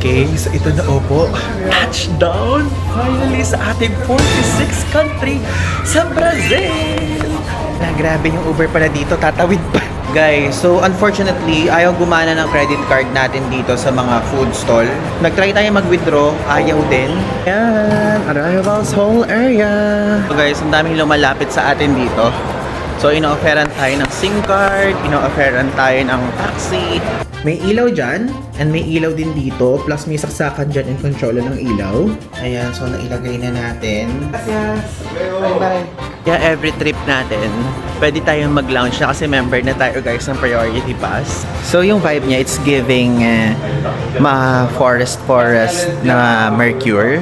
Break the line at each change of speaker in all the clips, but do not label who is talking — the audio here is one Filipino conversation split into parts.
Okay, so ito na opo. Touchdown! Finally sa ating 46th country sa Brazil! Grabe yung Uber pala dito, tatawid pa. Guys, so unfortunately, ayaw gumana ng credit card natin dito sa mga food stall. Nag-try tayo mag-withdraw, ayaw din. Yan, arrivals whole area. So guys, ang daming lumalapit sa atin dito. So ino-offeran tayo ng SIM card, ino-offeran tayo ng taxi. May ilaw dyan, and may ilaw din dito, plus may saksakan dyan and controller ng ilaw. Ayan, so nailagay na natin. Gracias! Bye-bye! Yeah, every trip natin, pwede tayong mag-lounge na kasi member na tayo guys ng Priority Pass. So yung vibe niya, it's giving forest na Mercure.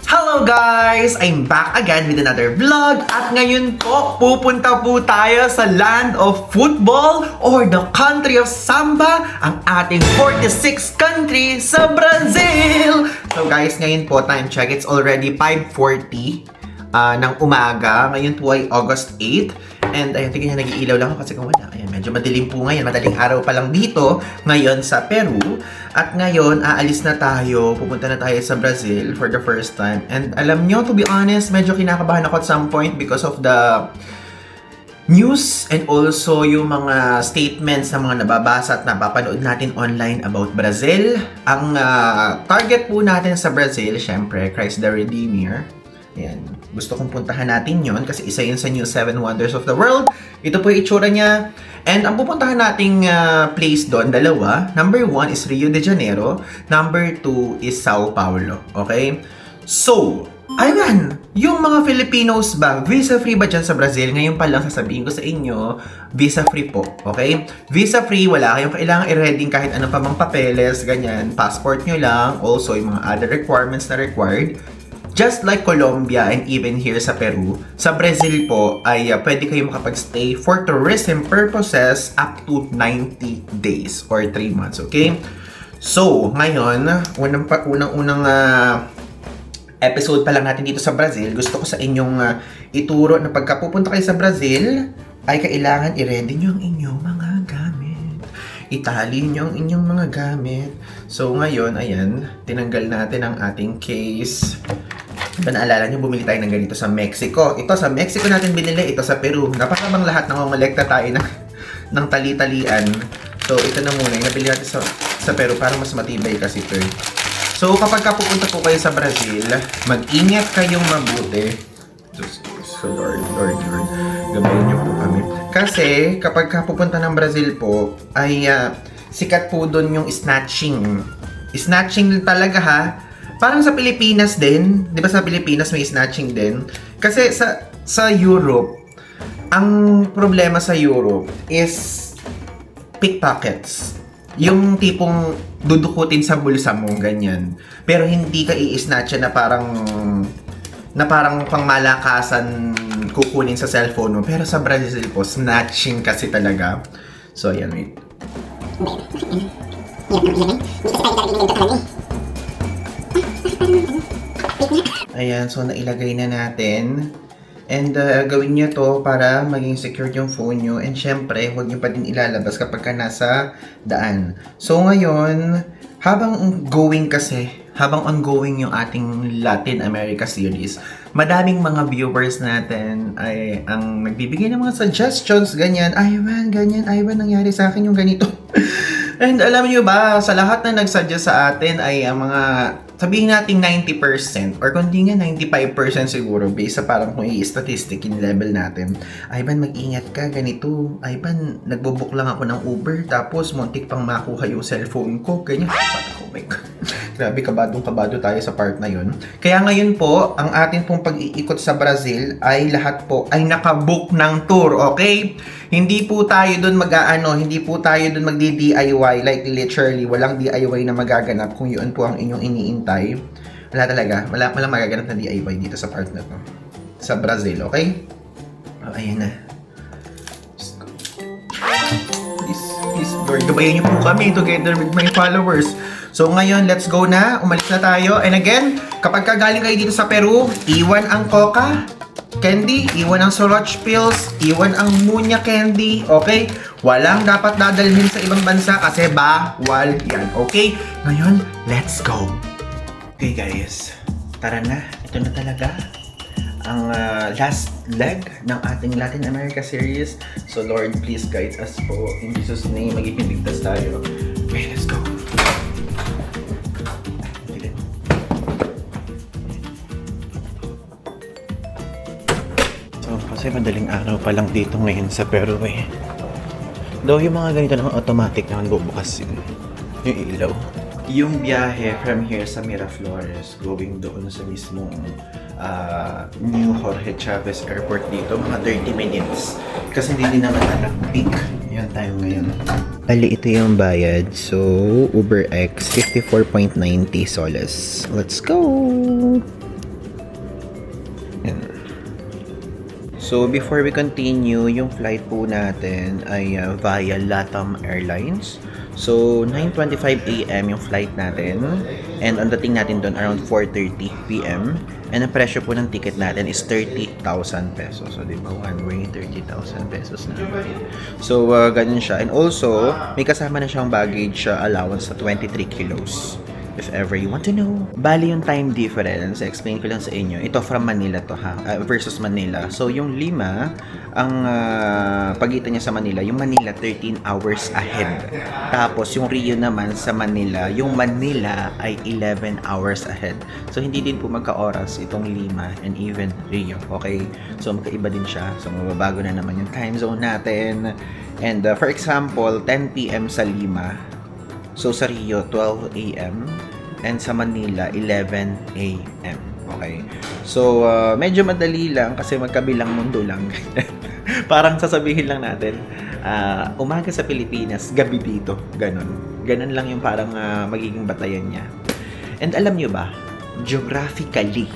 Hello guys! I'm back again with another vlog at ngayon po, pupunta po tayo sa land of football or the country of samba, ang ating 46th country sa Brazil! So guys, ngayon po, time check, it's already 5:40 ng umaga. Ngayon po ay August 8. And ayun, tingnan niya, nag-iilaw lang ako kasi kung wala. Ayan, medyo madilim po ngayon. Madaling araw pa lang dito ngayon sa Peru. At ngayon, aalis na tayo. Pupunta na tayo sa Brazil for the first time. And alam nyo, to be honest, medyo kinakabahan ako at some point because of the news and also yung mga statements na mga nababasa at napapanood natin online about Brazil. Ang target po natin sa Brazil, syempre, Christ the Redeemer. Ayan. Gusto kong puntahan natin yon kasi isa yun sa New 7 Wonders of the World. Ito po yung itsura niya. And ang pupuntahan nating place doon, dalawa. Number 1 is Rio de Janeiro. Number 2 is Sao Paulo. Okay? So, ayun, yung mga Filipinos ba, visa-free ba dyan sa Brazil? Ngayon pa lang sasabihin ko sa inyo, visa-free po. Okay? Visa-free, wala kayong kailangan i-reading kahit ano pa mang papeles, ganyan. Passport nyo lang. Also, yung mga other requirements na required. Just like Colombia and even here sa Peru, sa Brazil po ay pwede kayo makapag-stay for tourism purposes up to 90 days or 3 months, okay? So, ngayon, unang episode pa lang natin dito sa Brazil, gusto ko sa inyong ituro na pagka pupunta kayo sa Brazil, ay kailangan i-ready nyo ang inyong mga gamit. Itali nyo ang inyong mga gamit. So, ngayon, ayan, tinanggal natin ang ating case. Diba naalala nyo, bumili tayo ng ganito sa Mexico. Ito sa Mexico natin binili, ito sa Peru. Napakabang lahat nangongolekta tayo ng tali-talian. So, ito na muna. Yung nabili natin sa Peru para mas matibay kasi ito. So, kapag pupunta po kayo sa Brazil, mag-ingat kayong mabuti. So, Lord, gabayin nyo po kami. Kasi, kapag pupunta ng Brazil po, ay sikat po doon yung snatching. Snatching talaga ha. Parang sa Pilipinas din, 'di ba sa Pilipinas may snatching din? Kasi sa Europe, ang problema sa Europe is pickpockets. Yung tipong dudukutin sa bulsa mo, ganyan. Pero hindi ka i-snatch na parang pangmalakasan kukunin sa cellphone mo. Pero sa Brazil po, snatching kasi talaga. So, ayan, wait. Ayan, so nailagay na natin. And gawin nyo to para maging secured yung phone nyo. And syempre, huwag nyo pa din ilalabas kapag ka nasa daan. So ngayon, habang ongoing yung ating Latin America series, madaming mga viewers natin ay ang nagbibigay ng mga suggestions, ganyan. Ivan, nangyari sa akin yung ganito. And alam niyo ba, sa lahat na nagsuggest sa atin ay ang mga, sabihin natin 90% or kundi nga 95% siguro based sa parang kung i-statistic in level natin. Ivan, mag-ingat ka, ganito. Ivan, nagbo-book lang ako ng Uber tapos muntik pang makuha yung cellphone ko. Ganyan. Oh my God. Grabe, kabado tayo sa part na yun. Kaya ngayon po, ang atin pong pag-iikot sa Brazil ay lahat po ay nakabook ng tour, okay? Hindi po tayo doon hindi po tayo doon magdi-DIY, like literally, walang DIY na magaganap kung yun po ang inyong iniintay. Wala talaga, walang magaganap na DIY dito sa part na to. Sa Brazil, okay? Oh, ayan na. Please, Lord, gabayan niyo po kami together with my followers. So ngayon, let's go na. Umalis na tayo. And again, kapag galing kayo dito sa Peru, iwan ang coca. candy, iwan ang Soroch pills, iwan ang Munya candy, okay? Walang dapat dadalhin sa ibang bansa kasi bawal yan, okay? Ngayon, let's go! Okay guys, tara na. Ito na talaga ang last leg ng ating Latin America series. So Lord, please guide us po. In Jesus' name, magiging ligtas tayo. Okay, let's go! Kasi madaling araw pa lang dito ngayon sa Peru eh. Though yung mga ganito naman automatic naman bubukas yun. Yung ilaw. Yung biyahe from here sa Miraflores going doon sa mismong New Jorge Chavez Airport dito, mga 30 minutes. Kasi hindi din naman alam peak. Yan tayo ngayon. Ali, ito yung bayad. So, UberX 54.90 soles. Let's go! Yan. So, before we continue, yung flight po natin ay via LATAM Airlines. So, 9:25 AM yung flight natin. And ang dating natin doon around 4:30 PM. And ang presyo po ng ticket natin is 30,000 pesos. So, di ba? One way, 30,000 pesos na. So, ganun siya. And also, may kasama na siyang baggage allowance sa 23 kilos. If ever you want to know. Bali yung time difference, explain ko lang sa inyo. Ito from Manila to ha, versus Manila. So yung Lima, ang pagitan niya sa Manila, yung Manila 13 hours ahead. Tapos yung Rio naman sa Manila, yung Manila ay 11 hours ahead. So hindi din po magka-oras itong Lima and even Rio. Okay? So magkaiba din siya. So mababago na naman yung time zone natin. And for example, 10 PM sa Lima. So sa Rio, 12 AM and sa Manila, 11 AM. Okay? So, medyo madali lang kasi magkabilang mundo lang. Parang sasabihin lang natin, umaga sa Pilipinas, gabi dito. Ganon. Ganon lang yung parang magiging batayan niya. And alam nyo ba, geographically,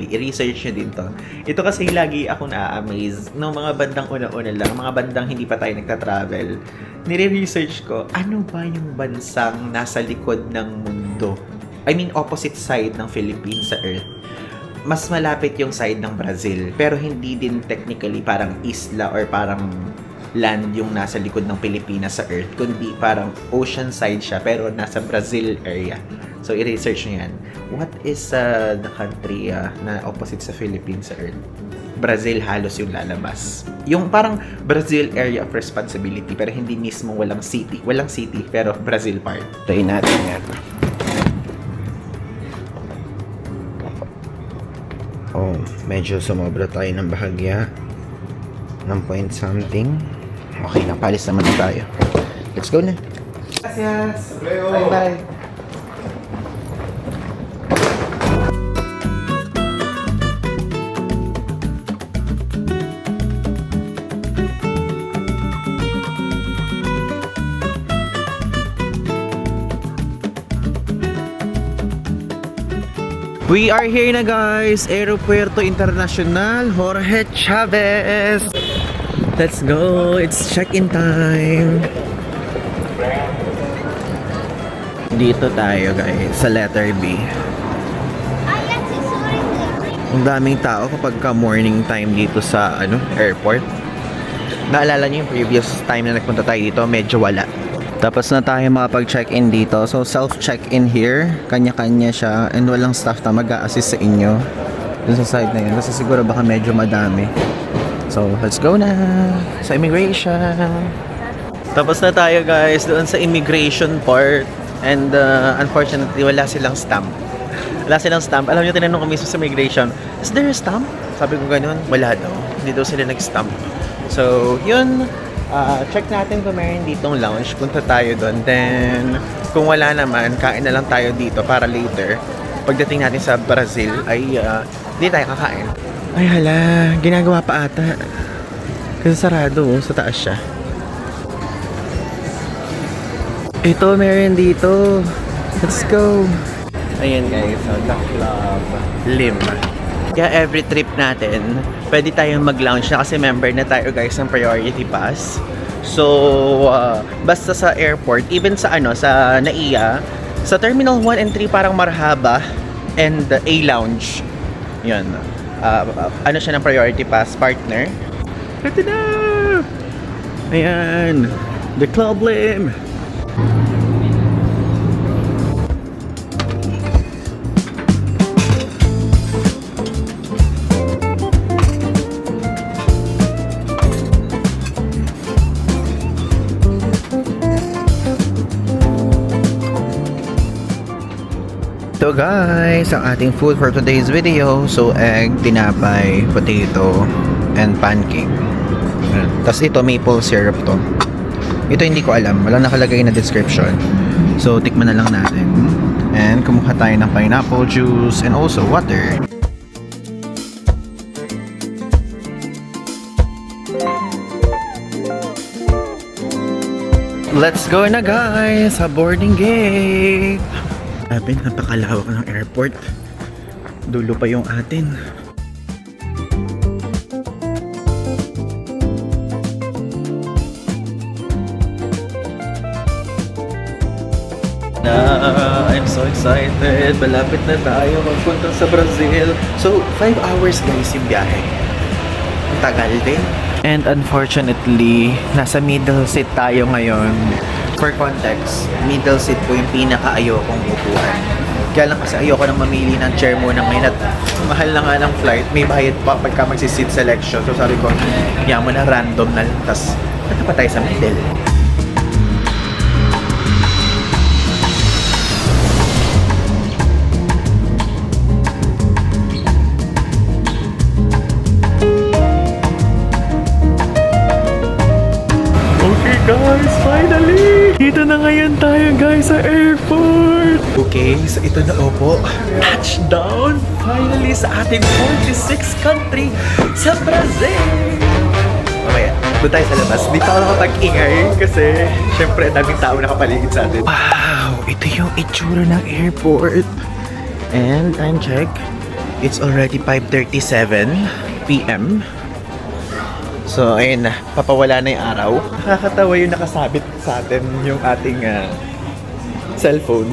i-research nyo din to. Ito kasi lagi ako na-amaze no mga bandang una-una lang, mga bandang hindi pa tayo nagta-travel. Nire-research ko, ano ba yung bansang nasa likod ng mundo? I mean, opposite side ng Philippines sa Earth. Mas malapit yung side ng Brazil, pero hindi din technically parang isla or parang land yung nasa likod ng Pilipinas sa Earth, kundi parang ocean side siya, pero nasa Brazil area. So, i-research nyo yan. What is the country na opposite sa Philippines sa Earth? Brazil halos yung lalabas. Yung parang Brazil area of responsibility, pero hindi mismo walang city. Walang city, pero Brazil part. Try natin yan. Oh, medyo sumobra tayo ng bahagya. Ng point something. Okay na, palis naman na tayo. Let's go na. Gracias. Bye-bye. We are here na guys, Aeropuerto Internacional Jorge Chavez. Let's go, it's check-in time. Dito tayo guys, sa letter B. Ang daming tao kapag ka morning time dito sa airport. Naalala niyo yung previous time na nagpunta tayo dito, medyo wala. Tapos na tayo makapag-check-in dito. So, self-check-in here. Kanya-kanya siya. And walang staff na mag-a-assist sa inyo. Dun sa side na yun. Kasi siguro baka medyo madami. So, let's go na sa immigration. Tapos na tayo guys doon sa immigration part. And unfortunately, wala silang stamp. Wala silang stamp. Alam niyo, tinanong ko mismo sa immigration, is there a stamp? Sabi ko ganun, wala daw. Hindi daw sila nag-stamp. So, yun. Check natin kung meron ditong lounge, punta tayo doon. Then, kung wala naman, kain na lang tayo dito para later, pagdating natin sa Brazil, ay hindi tayo kakain. Ay hala, ginagawa pa ata. Kasi sarado, sa taas siya. Ito, meron dito. Let's go. Ayan guys, the club. Lim. Kaya every trip natin, pwede tayong mag-lounge na kasi member na tayo guys ng Priority Pass. So, basta sa airport, even sa sa NAIA, sa Terminal 1 and 3 parang marhaba and A Lounge. Yun.
ano siya ng priority pass partner. Ito na! Ayan! The Club Lim! Ito guys, ang ating food for today's video. So egg, tinapay, potato, and pancake. Tapos ito maple syrup to. Ito hindi ko alam, walang nakalagay na description. So tikman na lang natin. And kumuha tayo ng pineapple juice and also water. Let's go na guys sa boarding gate. Sabi, napakalawak ng airport. Dulo pa yung atin. I'm so excited. Malapit na tayo magpunta sa Brazil. So, 5 hours guys yung biyahe. Tagal din. And unfortunately, nasa middle seat tayo ngayon. For context, middle seat po yung pinaka-ayokong upuan. Kaya lang kasi ayoko nang mamili ng chair muna ngayon at mahal na nga ng flight. May bayad pa pagka magsi-seat selection. So sabi ko, yan mo na random na lang. Tapos, punta pa tayo sa middle. Guys, finally! Dito na ngayon tayo guys sa airport! Okay, so ito na po. Touchdown! Finally sa ating 46th country sa Brazil! Mamaya, doon tayo sa labas. Hindi pa ako nakapag-ingay kasi syempre daming tao nakapaligid sa atin. Wow! Ito yung itsura ng airport. And time check. It's already 5:37 PM. So, ayun na. Papawala na yung araw. Nakakatawa yung nakasabit sa atin yung ating cellphone.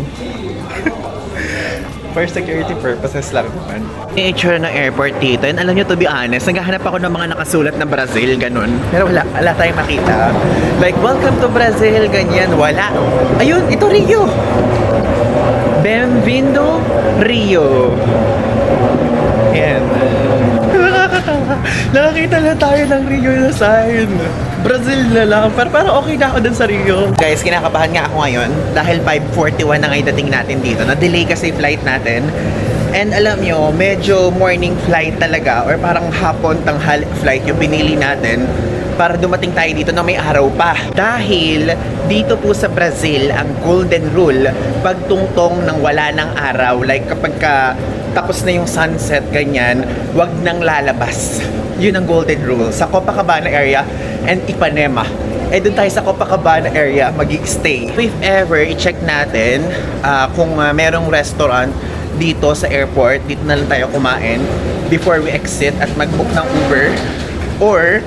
For security purposes lang naman. Yung itsura ng airport dito. And alam nyo, to be honest, naghahanap ako ng mga nakasulat na Brazil, ganun. Pero wala tayong makita. Like, welcome to Brazil, ganyan. Wala. Ayun, ito Rio. Bem-vindo, Rio. Ayan. Nakakita na tayo ng Rio na sign. Brazil na lang. Pero parang okay na ako dun sa Rio. Guys, kinakabahan nga ako ngayon dahil 5:41 na ngayon dating natin dito. Na-delay kasi flight natin. And alam nyo, medyo morning flight talaga or parang hapon tanghali flight yung pinili natin para dumating tayo dito na may araw pa. Dahil dito po sa Brazil, ang golden rule, pagtungtong ng wala ng araw, like kapag tapos na yung sunset, ganyan, wag nang lalabas. Yun ang golden rule sa Copacabana area and Ipanema. Eh doon tayo sa Copacabana area mag-i-stay. If ever, i-check natin kung merong restaurant dito sa airport, dito na lang tayo kumain before we exit at mag-book ng Uber or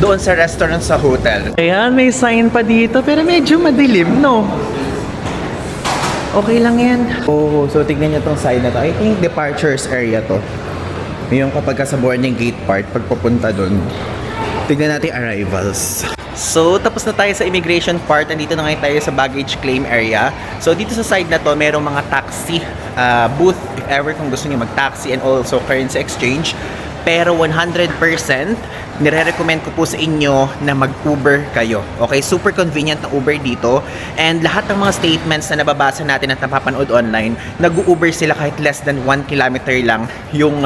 doon sa restaurant sa hotel. Ayan, may sign pa dito pero medyo madilim, no? Okay lang yan. Oh, so tignan nyo tong sign na to. I think departures area to. Yung kapag sa boarding gate part, pagpapunta doon. Tignan natin arrivals. So, tapos na tayo sa immigration part. Nandito na ngayon tayo sa baggage claim area. So, dito sa side na to, merong mga taxi booth if ever kung gusto niyo mag-taxi and also currency exchange. Pero 100% nire-recommend ko po sa inyo na mag-Uber kayo. Okay? Super convenient na Uber dito. And lahat ng mga statements na nababasa natin at napapanood online, nag-Uber sila kahit less than 1 kilometer lang yung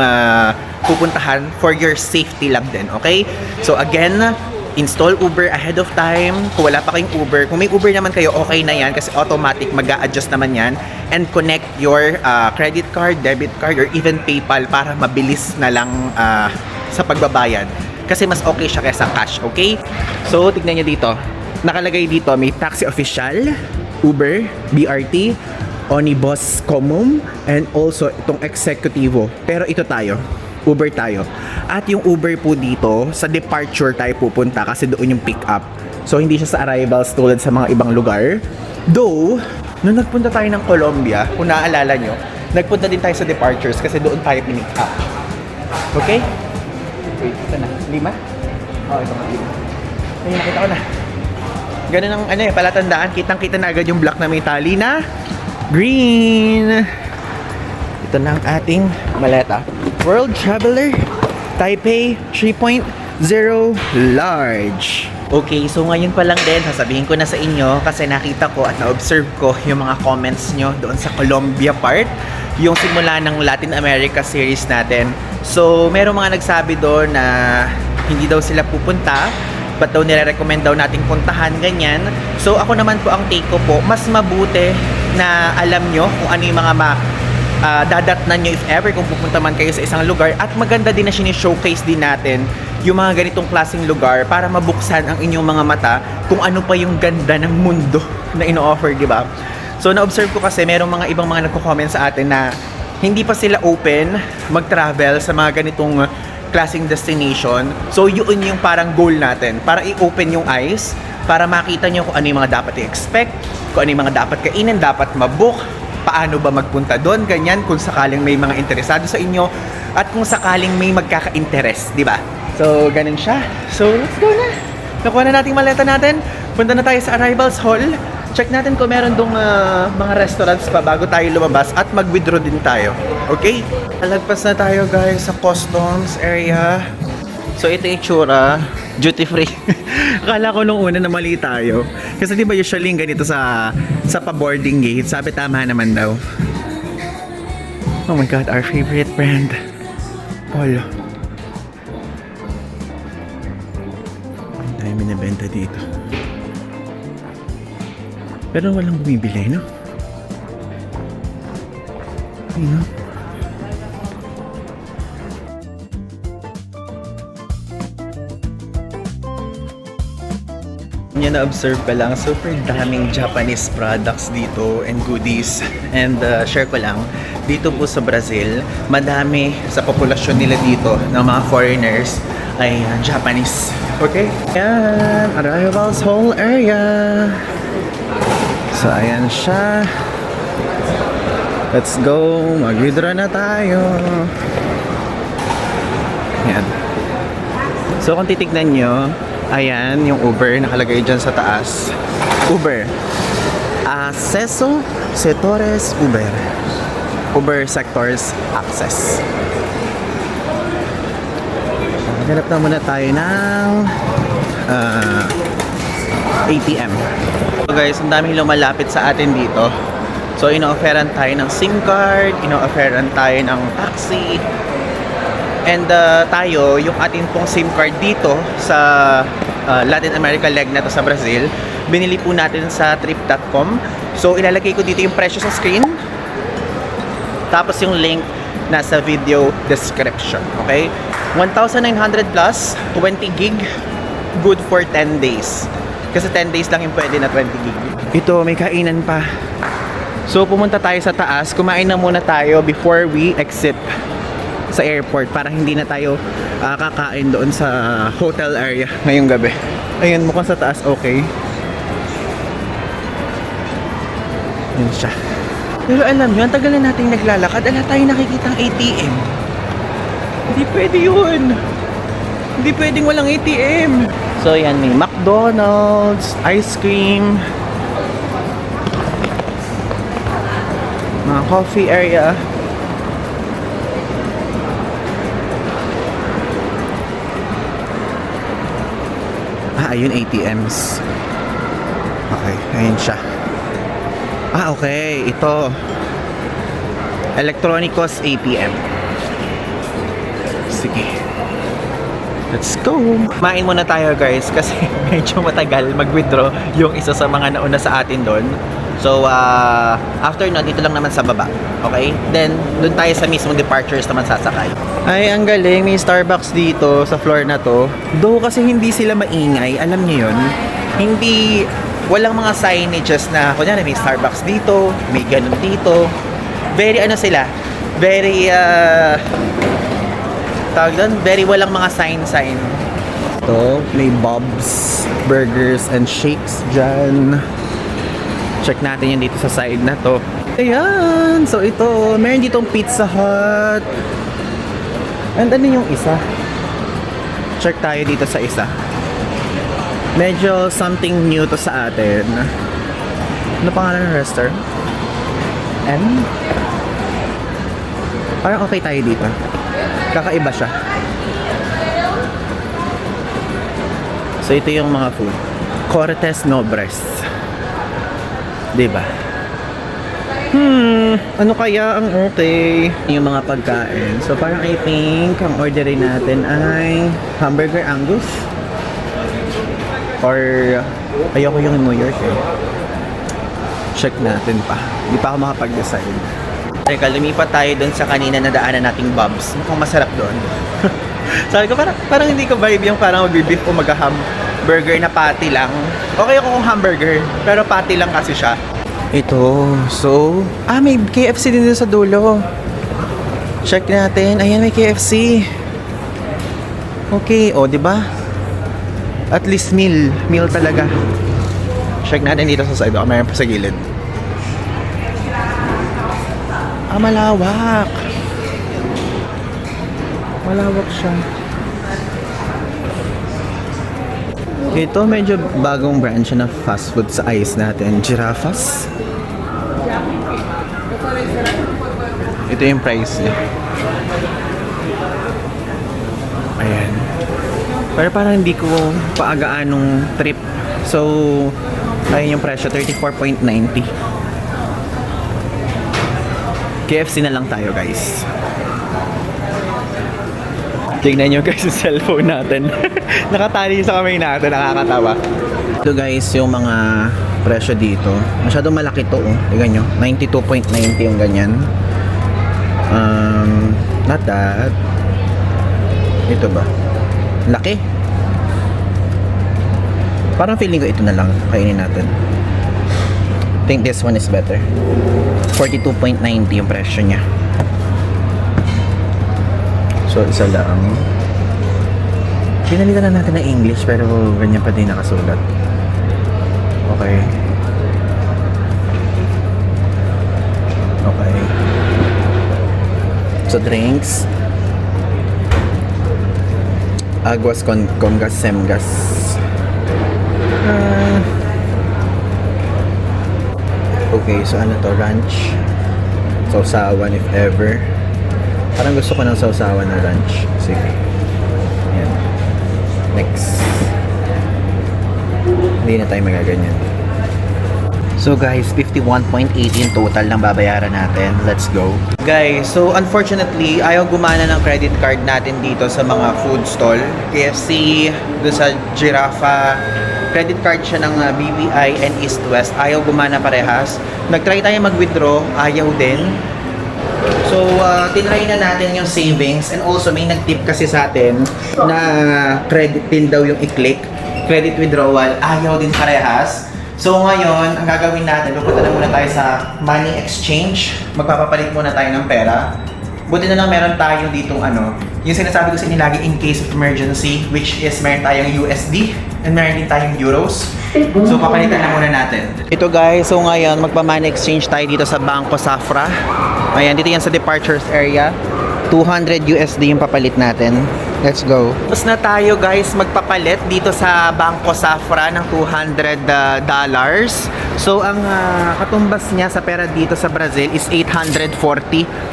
pupuntahan for your safety lang din. Okay? So again, install Uber ahead of time. Kung wala pa kayong Uber, kung may Uber naman kayo, okay na yan kasi automatic mag-a-adjust naman yan. And connect your credit card, debit card, or even PayPal para mabilis na lang sa pagbabayad. Kasi mas okay siya kaysa cash, okay? So, tignan nyo dito. Nakalagay dito, may taxi official, Uber, BRT, Onibus Comum, and also itong executivo. Pero ito tayo. Uber tayo. At yung Uber po dito, sa departure tayo pupunta kasi doon yung pick up. So, hindi siya sa arrivals tulad sa mga ibang lugar. Though, nung nagpunta tayo ng Colombia, kung naaalala nyo, nagpunta din tayo sa departures kasi doon tayo pinick up. Okay? Wait, ito na. 5? Oo, ito nga 5. Ayun, nakita ko na. Ganun ang palatandaan. Kitang-kita na agad yung block na may tali na green. Ito na ang ating maleta. World Traveler Taipei 3.0 large. Okay, so ngayon pa lang din, sasabihin ko na sa inyo kasi nakita ko at na-observe ko yung mga comments nyo doon sa Colombia part, yung simula ng Latin America series natin. So, merong mga nagsabi doon na hindi daw sila pupunta, but daw nire-recommend daw nating puntahan, ganyan. So, ako naman po, ang take ko po, mas mabuti na alam nyo kung ano yung mga dadatnan nyo if ever kung pupunta man kayo sa isang lugar, at maganda din na showcase din natin yung mga ganitong klaseng lugar para mabuksan ang inyong mga mata kung ano pa yung ganda ng mundo na ino-offer, di ba? So, na-observe ko kasi merong mga ibang mga nagko-comment sa atin na hindi pa sila open mag-travel sa mga ganitong klaseng destination. So, yun yung parang goal natin, para i-open yung eyes, para makita nyo kung ano yung mga dapat i-expect, kung ano yung mga dapat kainin, dapat mabook, paano ba magpunta doon, ganyan, kung sakaling may mga interesado sa inyo, at kung sakaling may magkaka-interest, di ba? So, ganun siya. So, let's go na. Nakuha na nating maleta natin. Punta na tayo sa arrivals hall. Check natin kung meron dong mga restaurants pa bago tayo lumabas at mag-withdraw din tayo. Okay? Alagpas na tayo guys sa customs area. So, ito yung itsura. Duty free. Akala ko nung una na mali tayo. Kasi di ba usually ganito sa pa-boarding gate. Sabi tama naman daw. Oh my God, our favorite brand. Polo. Ang dami binibenta dito. Pero walang bumibili, no? Ayun, no? Yan, na-observe ka lang, super daming Japanese products dito and goodies. And share ko lang, dito po sa Brazil, madami sa populasyon nila dito ng mga foreigners ay Japanese. Okay? Yan, arrivals whole area. So, ayan siya. Let's go. Mag-withdraw na tayo. Yan. So, kung titignan nyo, ayan, yung Uber nakalagay dyan sa taas. Uber. Acceso Sectores Uber. Uber Sectors Access. Hanap na muna tayo ng ATM. So guys, ang daming lumalapit sa atin dito. So, ino-offeran tayo ng SIM card, ino-offeran tayo ng taxi. And tayo, yung ating pong SIM card dito sa Latin America leg na to sa Brazil, binili po natin sa trip.com. So, ilalagay ko dito yung presyo sa screen. Tapos yung link nasa video description. Okay? 1,900 plus, 20 gig, good for 10 days. Kasi 10 days lang yung pwede na 20 gig. Ito, may kainan pa. So, pumunta tayo sa taas. Kumain na muna tayo before we exit sa airport para hindi na tayo kakain doon sa hotel area ngayong gabi. Ayun, mukhang sa taas okay. Yun siya. Pero alam nyo, ang tagal na natin naglalakad, ala tayo nakikitang ATM. Hindi pwede yun. Hindi pwedeng walang ATM. So yan, may McDonald's, ice cream, mga coffee area. Ayun, ATMs. Okay, ayun siya. Okay, ito Electronicos ATM. Sige, let's go. Kumain muna tayo guys kasi medyo matagal mag-withdraw yung isa sa mga nauna sa atin doon. So, after nun, dito lang naman sa baba. Okay? Then, doon tayo sa mismong departures naman sasakay. Ay, ang galing. May Starbucks dito sa floor na to. Though kasi hindi sila maingay. Alam niyo yun? Hindi, walang mga signages na, kunyari may Starbucks dito, may ganun dito. Very ano sila? Very, tawag doon? Very walang mga sign. Ito, may Bob's Burgers and Shakes dyan. Check natin yun dito sa side na to. Ayan! So ito, meron ditong Pizza Hut. And ano yung isa? Check tayo dito sa isa. Medyo something new to sa atin. Ano pangalan ng restaurant? Parang okay tayo dito. Kakaiba siya. So ito yung mga food. Cortes Nobres. Diba? Ano kaya ang okay? Yung mga pagkain. So parang I think ang orderin natin ay hamburger Angus. Or ayoko yung New York eh. Check natin pa. Hindi pa ako makapag-decide. Teka, lumipat tayo dun sa kanina na daanan nating Bob's. Mukhang masarap doon. Sabi ko parang hindi ko vibe yung parang mag-beef o mag-hamburger na patty lang. Okay ako kung hamburger, pero patty lang kasi siya. Ito, so, may KFC din dito sa dulo. Check natin. Ayan, may KFC. Okay, di ba? At least meal talaga. Check natin dito sa side. Mayroon pa sa gilid. Malawak. Malawak siya. Ito medyo bagong branch na fast food sa ice natin. Girafas. Ito yung price niya. Ayan. Pero parang hindi ko paagaan nung trip. So, ayun yung presyo. 34.90. KFC na lang tayo, guys. Tignan nyo guys yung cellphone natin. Nakatali sa kamay natin, nakakatawa. Ito guys, yung mga presyo dito. Masyadong malaki to, oh. Tignan nyo, 92.90 yung ganyan. Not that. Ito ba? Laki. Parang feeling ko ito na lang kainin natin. I think this one is better. 42.90 yung presyo niya. So, isa lang. Pinalitan na natin ng English pero ganyan pa din nakasulat. Okay. Okay. So, drinks. Aguas con gas semgas. Okay, so ano to? Ranch. Sausawan if ever. Parang gusto ko ng sausawan na ranch. Sige. Yan. Next. Hindi na tayo magaganyan. So guys, 51.80 yung total ng babayaran natin. Let's go. Guys, so unfortunately, ayaw gumana ng credit card natin dito sa mga food stall. KFC, doon sa Giraffa. Credit card siya ng BPI and East West. Ayaw gumana parehas. Nag-try tayo mag-withdraw. Ayaw din. So, tinry na natin yung savings and also may nag-tip kasi sa atin na credit din daw yung i-click. Credit withdrawal, ayaw din parehas. So, ngayon, ang gagawin natin, pupunta na muna tayo sa money exchange. Magpapapalit muna tayo ng pera. Buti na lang meron tayo ditong yung sinasabi ko sa inyo lagi in case of emergency, which is meron tayong USD and meron din tayong euros. So, papalitan na muna natin. Ito guys, so ngayon, magpa-money exchange tayo dito sa Bangko Safra. Ayan, dito yan sa departures area. 200 USD yung papalit natin. Let's go. Tapos na tayo guys magpapalit dito sa Bangko Safra ng $200. So ang katumbas niya sa pera dito sa Brazil is 840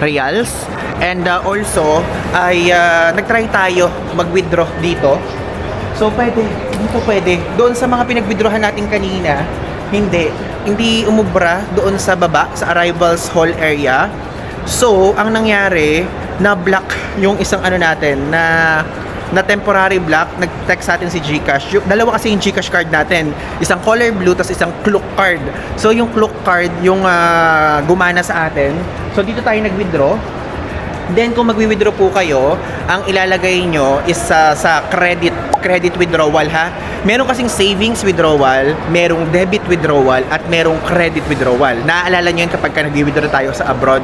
reals. And also ay nagtry tayo mag-withdraw dito. So pwede, dito pwede. Doon sa mga pinag-withdrawhan natin kanina, hindi umubra doon sa baba sa arrivals hall area. So, ang nangyari, na-block yung isang natin, na temporary block, nag-text sa atin si GCash. Dalawa kasi yung GCash card natin. Isang color blue, tas isang Klook card. So, yung Klook card, yung gumana sa atin. So, dito tayo nag-withdraw. Then, kung mag-withdraw po kayo, ang ilalagay nyo is sa credit withdrawal ha. Meron kasing savings withdrawal, merong debit withdrawal, at merong credit withdrawal. Naaalala nyo yun kapag nag-withdraw tayo sa abroad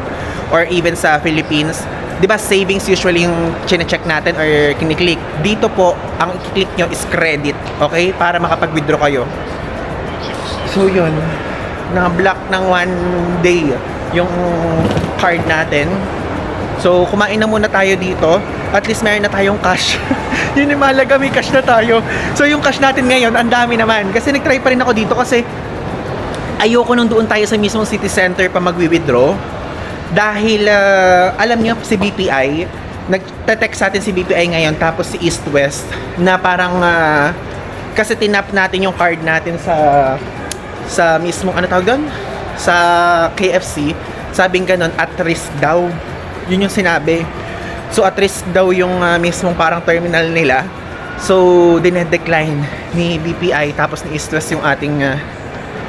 or even sa Philippines. Di ba savings usually yung chine-check natin or kiniklik. Dito po, ang i-click nyo is credit. Okay? Para makapag-withdraw kayo. So yun, na-block ng 1 day yung card natin. So, kumain na muna tayo dito. At least meron na tayong cash. Yun yung mahalaga, may cash na tayo. So, yung cash natin ngayon, ang dami naman. Kasi nag-try pa rin ako dito kasi ayoko nung doon tayo sa mismong city center pa mag-withdraw. Dahil, alam niyo, si BPI, nag-text sa atin si BPI ngayon, tapos si East West, na parang, kasi tinap natin yung card natin sa mismong, ano tawag doon? Sa KFC, sabing ganun, at risk daw. Yun yung sinabi. So, at risk daw yung mismong parang terminal nila. So, dinedecline ni BPI, tapos ni East West yung ating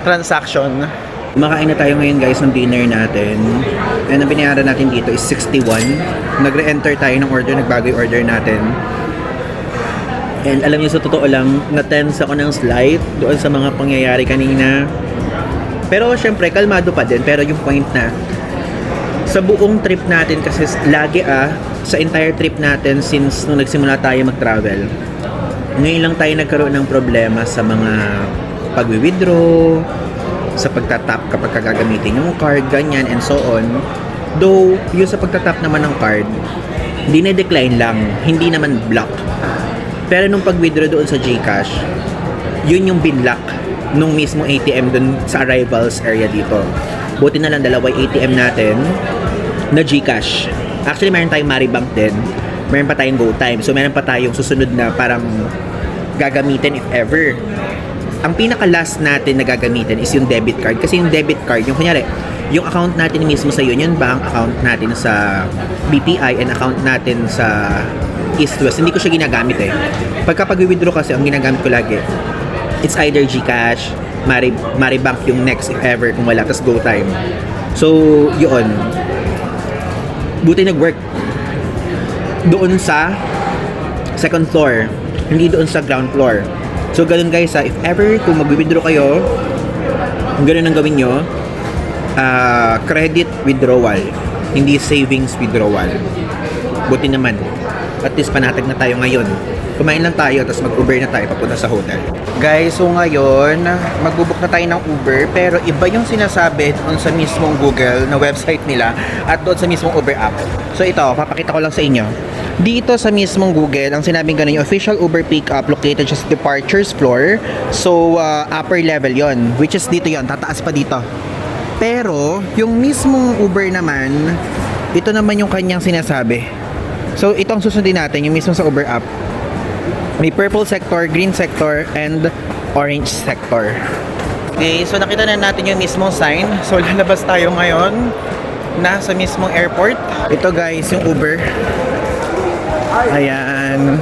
transaction. Kumakain na tayo ngayon guys ng dinner natin. And ang binayaran natin dito is 61. Nagre-enter tayo ng order, nagbago yung order natin. And alam niyo sa totoo lang, na-tense ako ng slight doon sa mga pangyayari kanina. Pero syempre, kalmado pa din. Pero yung point na, sa buong trip natin kasi lagi sa entire trip natin since nung nagsimula tayo mag-travel, ngayon lang tayo nagkaroon ng problema sa mga pag-withdraw, sa pagtatap kapag gagamitin yung card, ganyan, and so on. Though, yung sa pagtatap naman ng card, dinedecline lang, hindi naman block. Pero nung pag-withdraw doon sa GCash, yun yung binlock nung mismo ATM doon sa arrivals area dito. Buti na lang dalawa ATM natin na GCash. Actually, meron tayong Maribank din. Meron pa tayong GoTime. So, meron pa tayong susunod na parang gagamitin if ever. Ang pinaka-last natin na gagamitin is yung debit card. Kasi yung debit card, yung kunyari, yung account natin mismo sa Union Bank, account natin sa BPI, and account natin sa East West, hindi ko siya ginagamit eh. Pagka pag-withdraw kasi, ang ginagamit ko lagi, it's either GCash, Maribank yung next if ever, kung wala, tas GoTime. So, yun. Buti nag-work doon sa second floor, hindi doon sa ground floor. So, ganun guys if ever, kung mag-withdraw kayo, ganun ang gawin nyo, credit withdrawal, hindi savings withdrawal. Buti naman. At least panatag na tayo ngayon. Kumain lang tayo, tapos mag-Uber na tayo papunta sa hotel. Guys, so ngayon, mag-book na tayo ng Uber, pero iba yung sinasabi doon sa mismong Google na website nila at doon sa mismong Uber app. So ito, papakita ko lang sa inyo. Dito sa mismong Google, ang sinabing ganun, yung official Uber pickup located just departures floor. So, upper level yon, which is dito yon, tataas pa dito. Pero, yung mismong Uber naman, ito naman yung kanyang sinasabi. So, ito ang susundin natin, yung mismo sa Uber app. May purple sector, green sector, and orange sector. Okay, so nakita na natin yung mismong sign. So, lalabas tayo ngayon na sa mismong airport. Ito guys, yung Uber. Ayan.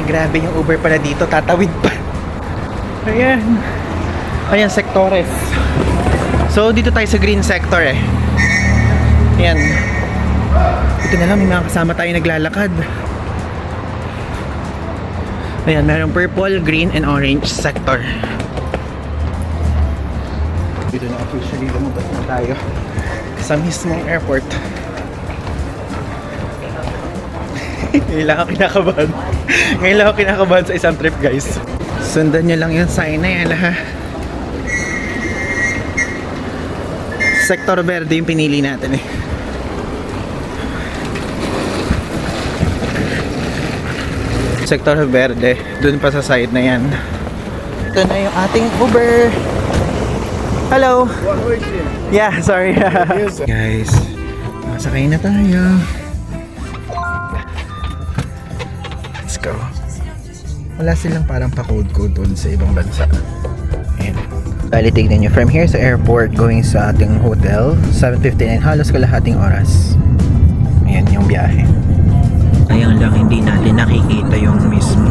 Grabe yung Uber pala dito, tatawid pa. Ayan. Ayan, sectores. So, dito tayo sa green sector eh. Ayan. Ito na lang, may mga kasama tayo naglalakad. Ayan, merong purple, green, and orange sector. Dito na officially lumabas na tayo sa mismong airport. Ngayon lang ako kinakabahan. Ngayon lang ako kinakabahan sa isang trip guys. Sundan nyo lang yung sign na yan ha. Sector Verde yung pinili natin eh. Sector Verde, dun pa sa side na yan. Ito na yung ating Uber. Hello. Yeah, sorry. Guys, masakay na tayo. Let's go. Wala silang parang pa-code-code doon sa ibang bansa. Ayan. Bali, tignan nyo. From here sa airport, going sa ating hotel, 7:59, halos kalahating oras. Ayan yung biyahe. Ayan lang, hindi natin nakikita yung mismo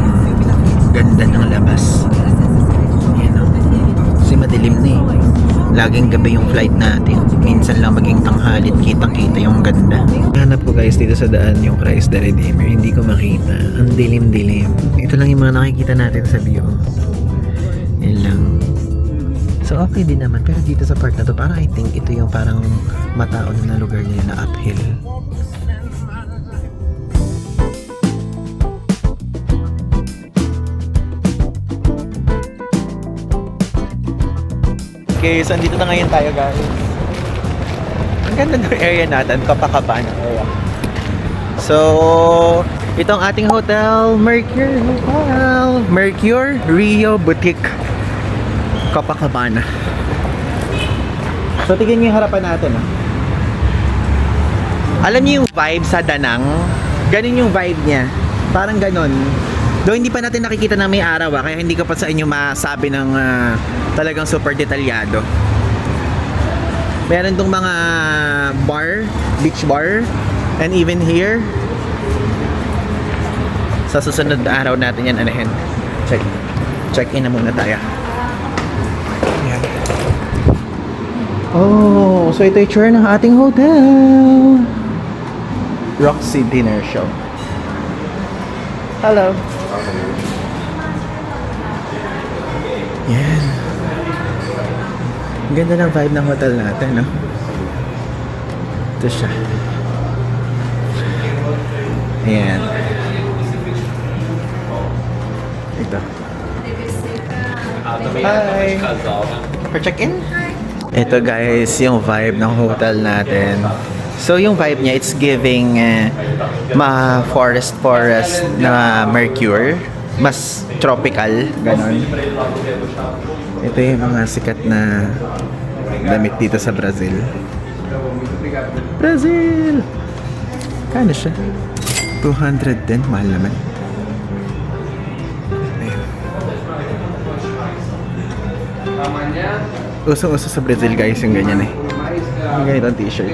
ganda ng labas. Ayan o. Kasi madilim na eh. Laging gabi yung flight natin. Minsan lang maging tanghalit, kitang-kita yung ganda. Hanap ko guys dito sa daan yung Christ the Redeemer. Hindi ko makita. Ang dilim-dilim. Ito lang yung mga nakikita natin sa view. Yan lang. So okay din naman. Pero dito sa part na to, parang I think ito yung parang mataon na lugar nila na uphill. Okay, so andito na ngayon tayo guys. ganda ng area natin, Copacabana area. So, itong ating hotel, Mercure Hotel. Mercure Rio Boutique, Copacabana. So, tignan niyo yung harapan natin. Alam niyo yung vibe sa Danang? Ganun yung vibe niya. Parang ganun. Though hindi pa natin nakikita na may araw kaya hindi ko pa sa inyo masabi ng talagang super detalyado. Meron tong mga bar, beach bar, and even here, sa susunod na araw natin yan anahin. Check in na muna tayo. Yan. Oh, so ito yung tour ng ating hotel. Roxy Dinner Show. Hello. Yan. Ganda ng vibe ng hotel natin, no? Ito siya. Ayan. Ito. Hi! For check-in? Ito guys, yung vibe ng hotel natin. So yung vibe niya, it's giving forest na Mercure. Mas tropical, ganon. Ito yung mga sikat na damit dito sa Brazil. Brazil! Kano siya? 200 din, mahal naman. Ayan. Usong-uso sa Brazil guys yung ganyan eh. Yung ganitong t-shirt.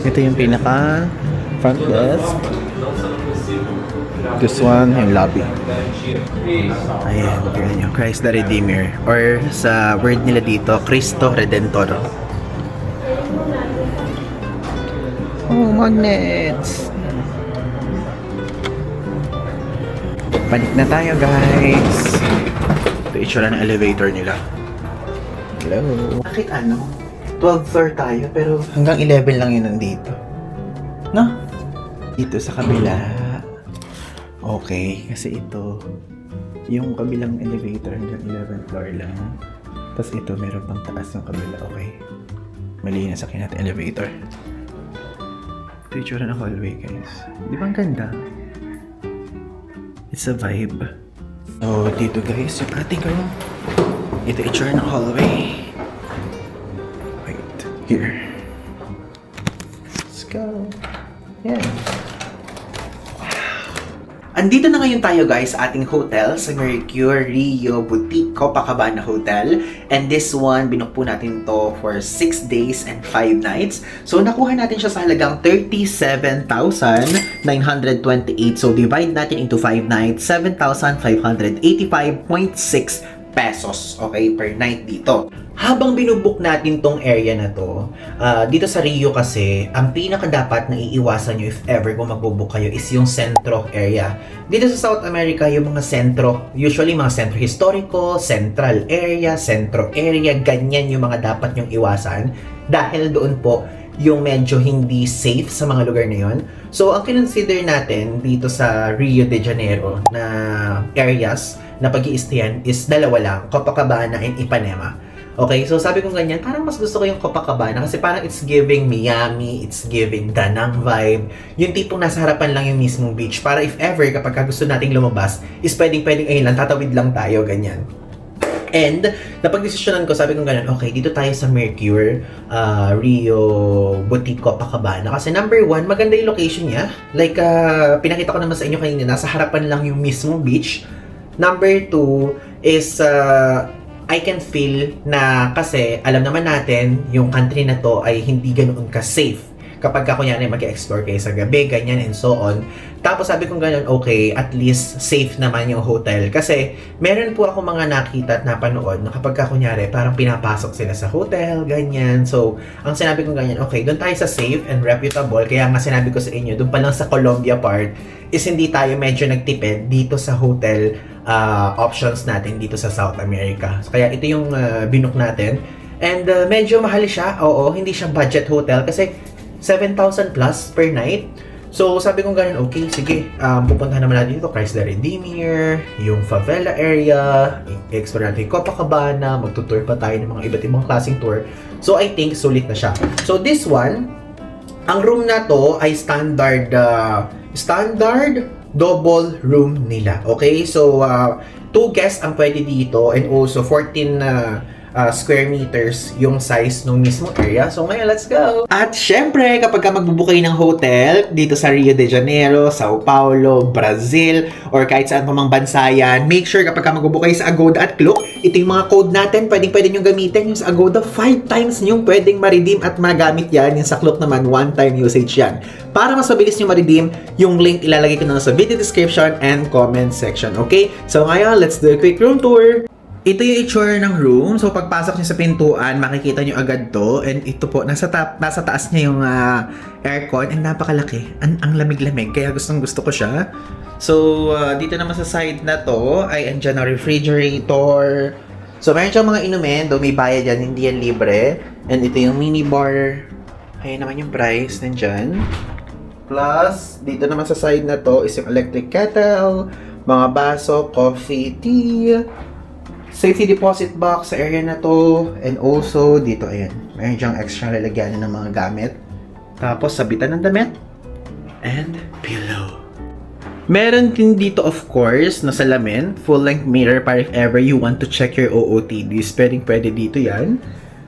Ito yung pinaka front desk. This one, yung lobby. Ayan, tignan nyo. Christ the Redeemer. Or sa word nila dito, Cristo Redentor. Oh, magnets! Panik na tayo, guys. Ito yung itsura ng elevator nila. Hello. Bakit ano? 12th floor tayo, pero hanggang 11 lang yun nandito. No? Dito sa kabila. Okay, kasi ito, yung kabilang elevator hanggang 11th floor lang. Tapos ito, meron pang taas ng kabila. Okay. Mali na sa akin natin elevator. Ito yung tsura ng hallway, guys. Di ba ang ganda? It's a vibe. So, dito guys, yung ating room. Ito yung tsura ng hallway. Wait, here. Let's go. Yeah. Andito na ngayon tayo guys sa ating hotel sa Mercure Rio Boutique Copacabana Hotel. And this one, binook po natin to for 6 days and 5 nights. So nakuha natin siya sa halagang 37,928. So divide natin into 5 nights, 7,585.6 pesos, okay, per night dito. Habang binubook natin tong area na to, dito sa Rio kasi, ang pinaka dapat na iiwasan nyo if ever kung magbubook kayo is yung sentro area. Dito sa South America, yung mga sentro, usually mga sentro historico, central area, centro area, ganyan yung mga dapat nyong iwasan. Dahil doon po, yung medyo hindi safe sa mga lugar na yun. So, ang kinonsider natin dito sa Rio de Janeiro na areas na pag-i-stayan is dalawa lang, Copacabana and Ipanema. Okay, so sabi ko ganyan, parang mas gusto ko yung Copacabana kasi parang it's giving Miami, it's giving Danang vibe. Yung tipong nasa harapan lang yung mismong beach. Para if ever, kapag gusto nating lumabas, is pwedeng ayun lang, tatawid lang tayo, ganyan. And, napag-desisyonan ko, sabi ko ganyan, okay, dito tayo sa Mercure, Rio Boutique Copacabana. Kasi number 1, maganda yung location niya. Like, pinakita ko naman sa inyo kanina, nasa harapan lang yung mismong beach. Number 2 is, I can feel na kasi alam naman natin yung country na to ay hindi ganoon ka-safe kapag kunyari mag-explore kayo sa gabi, ganyan and so on. Tapos sabi ko ganyan, okay, at least safe naman yung hotel. Kasi meron po ako mga nakita at napanood na kapag kunyari parang pinapasok sila sa hotel, ganyan. So, ang sinabi ko ganyan, okay, doon tayo sa safe and reputable. Kaya nga sinabi ko sa inyo, doon pa lang sa Colombia part is hindi tayo medyo nagtipid dito sa hotel options natin dito sa South America. So, kaya ito yung binook natin. And medyo mahal siya. Oo, hindi siya budget hotel kasi 7,000 plus per night.
So, sabi ko ganun, okay, sige, pupuntahan naman natin dito, Chrysler Redeemer, yung favela area, explore natin yung Copacabana, magtutour pa tayo ng mga iba't ibang klaseng tour. So, I think sulit na siya. So, this one, ang room na to ay standard double room nila. Okay? So, 2 guests ang pwede dito and also 14 square meters yung size ng mismo area. So ngayon, let's go! At syempre, kapag ka magbubook kayo ng hotel dito sa Rio de Janeiro, Sao Paulo, Brazil, or kahit saan pa mang bansa yan, make sure kapag ka magbubook kayo sa Agoda at Klook, ito yung mga code natin, pwede nyo gamitin. Yung sa Agoda, 5 times nyo pwedeng ma-redeem at magamit yan. Yung sa Klook naman, 1-time usage yan. Para mas mabilis nyo ma-redeem, yung link ilalagay ko na sa video description and comment section. Okay? So ngayon, let's do a quick room tour! Ito yung itsura ng room. So, pagpasok niyo sa pintuan, makikita niyo agad to. And ito po, nasa taas niya yung aircon. And napakalaki. Ang lamig-lamig. Kaya gusto ko siya. So, dito naman sa side na to, ay andyan na refrigerator. So, meron siyang mga inumin. Though may bayad yan, hindi yan libre. And ito yung mini bar. Ayan naman yung price. Nandyan. Plus, dito naman sa side na to is yung electric kettle, mga baso, coffee, tea, safety deposit box sa area na to. And also, dito, ayan. Meron diyang extra lalagyanan ng mga gamit. Tapos, sabitan ng damit. And pillow. Meron din dito, of course, na salamin. Full-length mirror para if ever you want to check your OOTDs. Pwede dito yan.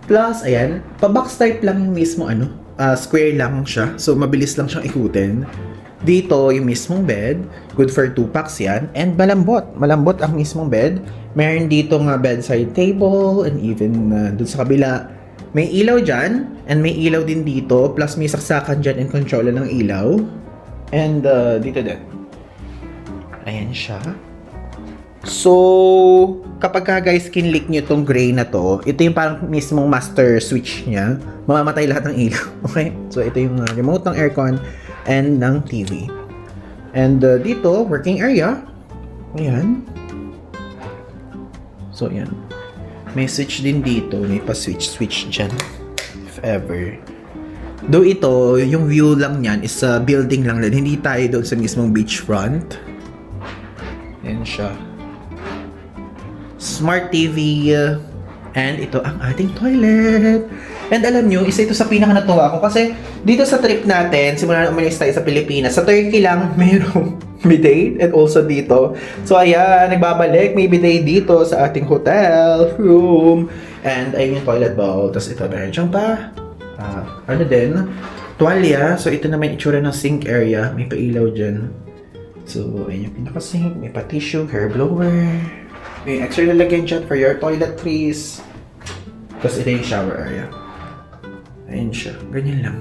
Plus, ayan. Pa-box type lang yung mismo, square lang siya. So, mabilis lang siyang ikutin. Dito, yung mismong bed. Good for 2 packs yan. And malambot. Malambot ang mismong bed. Meron dito nga bedside table. And even dun sa kabila. May ilaw dyan. And may ilaw din dito. Plus may saksakan dyan and controller ng ilaw. And dito din. Ayan siya. So, kapag ka guys kinlik nyo tong gray na to, ito yung parang mismong master switch niya. Mamamatay lahat ng ilaw. Okay? So, ito yung remote ng aircon and ng TV. And dito, working area. Ayan. So, ayan. May switch din dito. May pa-switch dyan. If ever. Though ito, yung view lang niyan is a building lang din. Hindi tayo doon sa mismong beachfront. Ayan siya. Smart TV. And ito ang ating toilet. And alam nyo, isa ito sa pinaka-natuwa ko kasi dito sa trip natin, simula na umalis tayo sa Pilipinas, sa Turkey lang mayroong bidet and also dito. So ayan, nagbabalik, may bidet dito sa ating hotel room. And ayun yung toilet bowl. Tapos ito, meron siyang tuwalya. So ito naman itsura ng sink area. May pailaw dyan. So ayun yung pinaka-sink. May pa-tissue, hair blower. May extra lalagyan dyan for your toiletries. Tapos ito yung shower area. Ayun siya. Ganyan lang.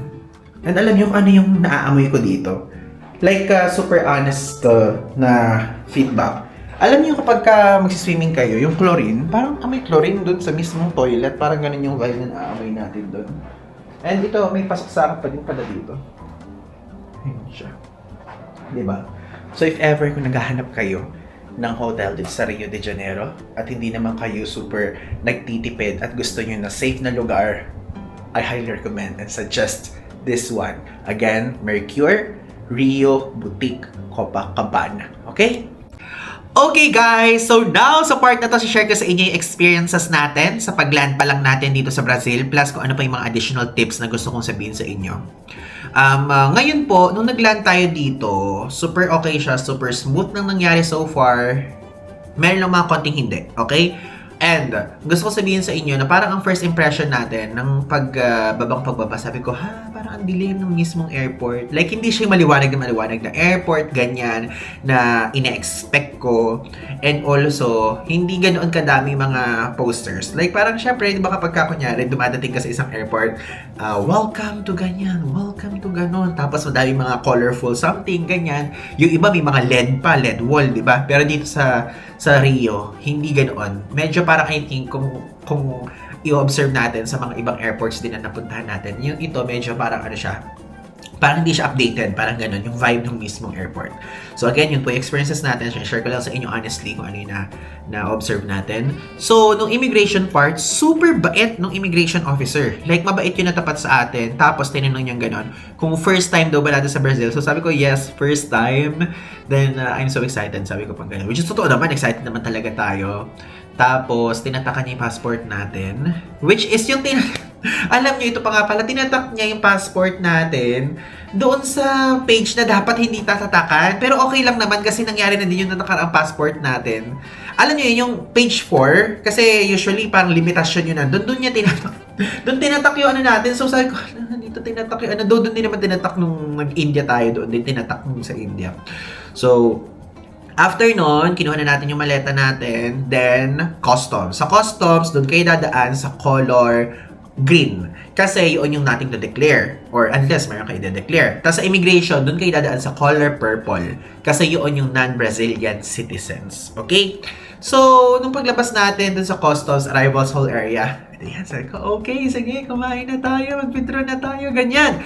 And alam niyo kung ano yung naaamoy ko dito? Like, super honest na feedback. Alam niyo kapag magsiswimming kayo, yung chlorine, parang amoy chlorine dun sa mismong toilet. Parang ganun yung vibe na naaamoy natin dun. And ito, may pasaksakan pa din pala dito. Ayun siya. Diba? So if ever kung naghahanap kayo ng hotel dito sa Rio de Janeiro at hindi naman kayo super nagtitipid at gusto nyo na safe na lugar, I highly recommend and suggest this one. Again, Mercure Rio Boutique Copacabana. Okay? Okay guys, so now sa part na to, share ko sa inyo yung experiences natin sa pag-land pa lang natin dito sa Brazil, plus kung ano pa yung mga additional tips na gusto kong sabihin sa inyo. Ngayon po, nung nag-land tayo dito, super okay siya, super smooth nang nangyari so far. Meron lang mga konting hindi, okay? And gusto ko sabihin sa inyo na parang ang first impression natin ng pagbaba, sabi ko, parang ang dilim ng mismong airport. Like, hindi siya maliwanag na airport, ganyan, na ine-expect ko. And also, hindi ganoon kadami mga posters. Like, parang syempre, di ba kapag kunyari, dumadating ka sa isang airport, welcome to ganyan, welcome to ganon. Tapos, madami mga colorful something, ganyan. Yung iba may mga LED pa, LED wall, di ba? Pero dito sa Rio, hindi ganoon. Medyo parang I think kung i-observe natin sa mga ibang airports din na napuntahan natin, yung ito medyo parang ano siya, parang hindi siya updated, parang ganun, yung vibe ng mismong airport. So again, yun po yung experiences natin. Share ko lang sa inyo honestly kung ano yung na-observe natin. So, nung immigration part, super bait nung immigration officer. Like, mabait yun na tapat sa atin. Tapos, tinanong niyang ganun, kung first time daw ba natin sa Brazil. So, sabi ko, yes, first time. Then, I'm so excited. Sabi ko pang ganun. Which is totoo naman, excited naman talaga tayo. Tapos, tinatakan niya yung passport natin. Which is yung alam niyo, ito pa nga pala, tinatak niya yung passport natin doon sa page na dapat hindi tatatakan. Pero okay lang naman kasi nangyari na din yung natakar ang passport natin. Alam niyo yung page 4, kasi usually parang limitasyon yun na. Doon niya tinatak. Doon tinatak yung ano natin. So sabi ko, dito tinatak yung ano. Doon din naman tinatak nung nag-India tayo. Doon din tinatak nung sa India. So, after nun, kinuha na natin yung maleta natin. Then, customs. Sa customs, doon kayo dadaan sa color green. Kasi yun yung nating to-declare. Or unless meron kayo de-declare. Tapos sa immigration, doon kayo dadaan sa color purple. Kasi yun yung non-Brazilian citizens. Okay? So, nung paglabas natin dun sa customs arrivals hall area, ayan, sabi ko, okay, sige, kumain na tayo, mag-withdraw na tayo, ganyan.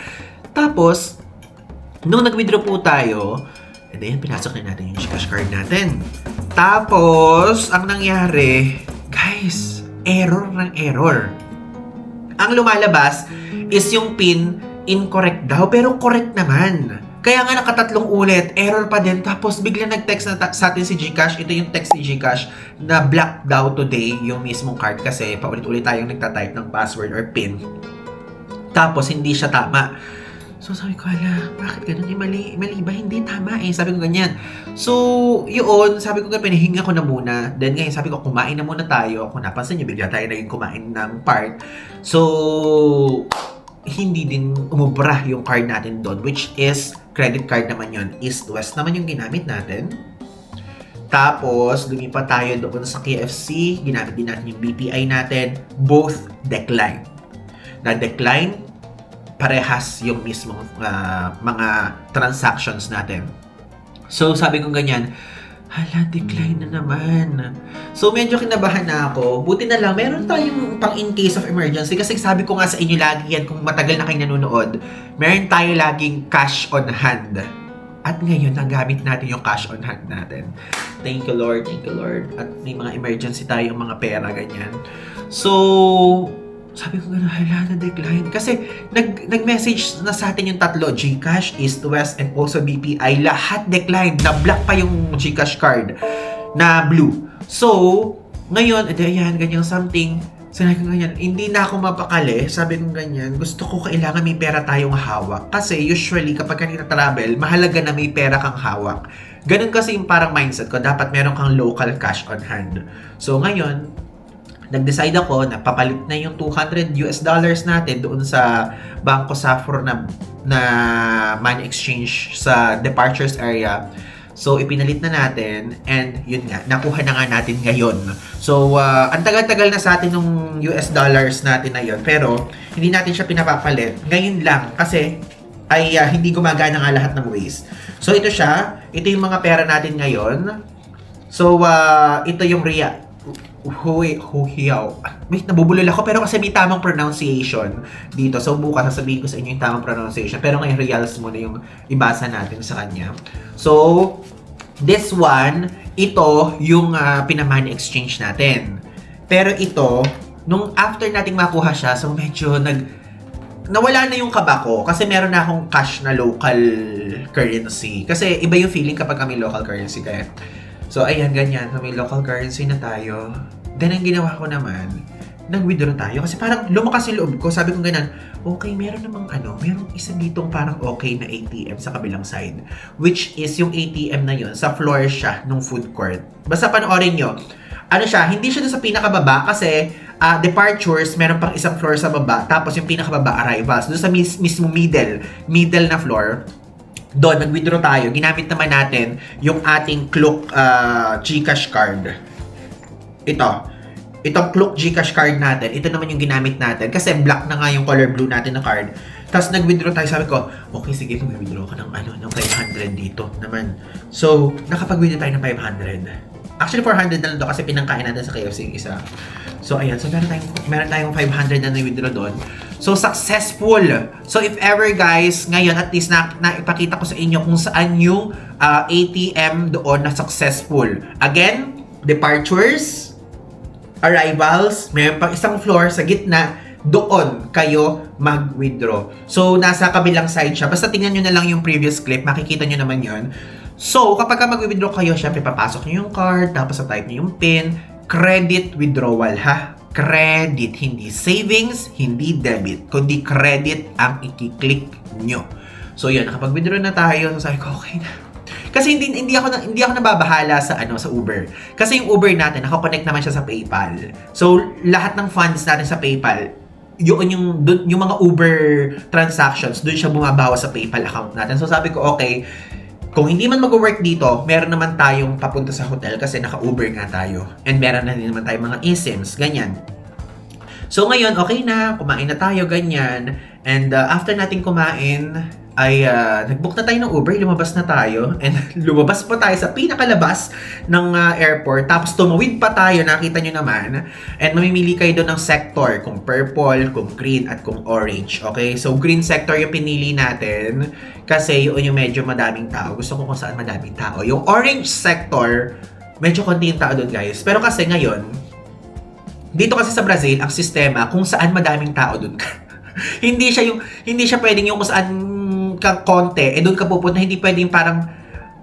Tapos, nung nag-withdraw po tayo, and then, pinasok na natin yung cash card natin. Tapos, ang nangyari, guys, error ng error. Ang lumalabas is yung PIN incorrect daw, pero correct naman. Kaya nga nakatatlong ulit, error pa din. Tapos bigla nag-text na sa atin si GCash. Ito yung text ni GCash na block daw today yung mismong card kasi paulit-ulit tayong nagtatype ng password or PIN. Tapos hindi siya tama. So sabi ko, hala, bakit ganun? Mali ba? Hindi tama eh. Sabi ko ganyan. So, yun, sabi ko nga, pinahinga ko na muna. Then ngayon, sabi ko, kumain na muna tayo. Kung napansin nyo, bigla tayo naging kumain ng part. So, hindi din umubra yung card natin doon, which is credit card naman yun. East-West naman yung ginamit natin. Tapos, lumipat tayo doon sa KFC. Ginamit din natin yung BPI natin. Both decline. Na-decline, parehas yung mismong mga transactions natin. So, sabi ko ganyan, hala, decline na naman. So, medyo kinabahan na ako. Buti na lang, meron tayong pang in case of emergency. Kasi sabi ko nga sa inyo lagi yan, kung matagal na kayo nanonood, meron tayo laging cash on hand. At ngayon, nagamit natin yung cash on hand natin. Thank you, Lord. Thank you, Lord. At may mga emergency tayong mga pera, ganyan. So, sabi ko gano'n, hala, na-decline. Kasi, nag-message na sa atin yung tatlo, GCash, East-West, and also BPI. Lahat declined. Na-block pa yung GCash card na blue. So, ngayon, ayan, ganyan something. Sabi ko ganyan, hindi na ako mapakali. Sabi ko ganyan, gusto ko kailangan may pera tayong hawak. Kasi usually, kapag kanina travel, mahalaga na may pera kang hawak. Ganun kasi yung parang mindset ko, dapat meron kang local cash on hand. So, ngayon, nag-decide ako na papalit na yung $200 natin doon sa Bangko Safro na money exchange sa departures area. So, ipinalit na natin and yun nga, nakuha na nga natin ngayon. So, ang tagal-tagal na sa atin ng US dollars natin na yun. Pero, hindi natin siya pinapapalit. Ngayon lang kasi ay hindi gumagana nga lahat ng ways. So, ito siya. Ito yung mga pera natin ngayon. So, ito yung Huhiao. Wait, nabubulol ako pero kasi may tamang pronunciation dito. So, bukas sasabihin ko sa inyo yung tamang pronunciation. Pero ngayon, reals muna yung ibasa natin sa kanya. So, this one, ito yung pinamani exchange natin. Pero ito, nung after nating makuha siya, so medyo nawala na yung kaba ko kasi meron na akong cash na local currency. Kasi iba yung feeling kapag kami local currency kaya. So, ayan, ganyan. So, may local currency na tayo. Then, ang ginawa ko naman, nag-withdraw tayo. Kasi parang lumakas yung loob ko. Sabi ko ganyan, okay, meron namang meron isa ditong parang okay na ATM sa kabilang side. Which is yung ATM na yun, sa floor siya nung food court. Basta panoorin nyo. Ano siya, hindi siya doon sa pinakababa kasi departures, meron pang isang floor sa baba. Tapos yung pinakababa, arrivals. Doon sa mismo middle na floor. Doon, nag-withdraw tayo. Ginamit naman natin yung ating Klook GCash card. Itong Klook GCash card natin, ito naman yung ginamit natin. Kasi black na nga yung color blue natin na card. Tapos nag-withdraw tayo. Sabi ko, okay, sige, mag-withdraw ka ng 500 dito naman. So, nakapag-withdraw tayo ng 500. Actually, 400 na lang doon kasi pinangkain natin sa KFC yung isa. So, ayan. So, meron tayong 500 na na-withdraw doon. So, successful. So, if ever guys, ngayon at least naipakita ko sa inyo kung saan yung ATM doon na successful. Again, departures, arrivals, mayroon pang isang floor sa gitna, doon kayo mag-withdraw. So, nasa kabilang side siya. Basta tingnan nyo na lang yung previous clip, makikita nyo naman yon. So, kapag ka mag-withdraw kayo, syempre papasok nyo yung card, tapos type nyo yung PIN, credit withdrawal ha. Credit, hindi savings, hindi debit, kundi credit ang i-click nyo. So, yun, nakapag-withdraw na tayo, so sabi ko, okay na. Kasi hindi ako nababahala sa sa Uber. Kasi yung Uber natin, naka-connect naman siya sa PayPal. So, lahat ng funds natin sa PayPal, yung mga Uber transactions, doon siya bumabawa sa PayPal account natin. So sabi ko, okay, kung hindi man mag-work dito, meron naman tayong papunta sa hotel kasi naka-Uber nga tayo. And meron na din naman tayong mga eSIMs, ganyan. So ngayon, okay na, kumain na tayo, ganyan. And after natin kumain, ay nag-book na tayo ng Uber, lumabas na tayo. And lumabas pa tayo sa pinakalabas ng airport. Tapos tumawid pa tayo, nakita nyo naman. And mamimili kayo doon ng sector, kung purple, kung green, at kung orange. Okay? So green sector yung pinili natin kasi yun yung medyo madaming tao. Gusto ko kung saan madaming tao. Yung orange sector, medyo konti yung tao doon guys. Pero kasi ngayon, dito kasi sa Brazil, ang sistema, kung saan madaming tao doon ka. hindi siya pwedeng yung kung saan ka konti, doon ka pupunta, hindi pwedeng parang,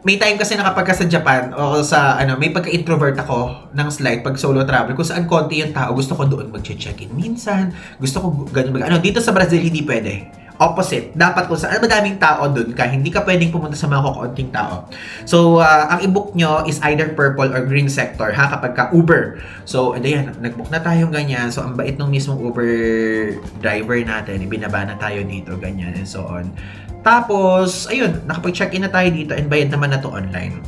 may time kasi na kapag sa Japan, o sa, may pagka-introvert ako ng slide pag solo travel, kung saan konti yung tao, gusto ko doon mag-check-in minsan, gusto ko ganun dito sa Brazil, hindi pwede. Opposite. Dapat kung saan madaming tao doon ka, hindi ka pwedeng pumunta sa mga kukunting tao. So, ang i-book nyo is either purple or green sector, ha, kapag ka Uber. So, ayan, nag-book na tayo ganyan. So, ang bait nung mismong Uber driver natin, ibinaba na tayo dito, ganyan, and so on. Tapos, ayun, nakapag-check-in na tayo dito and bayad naman na to online.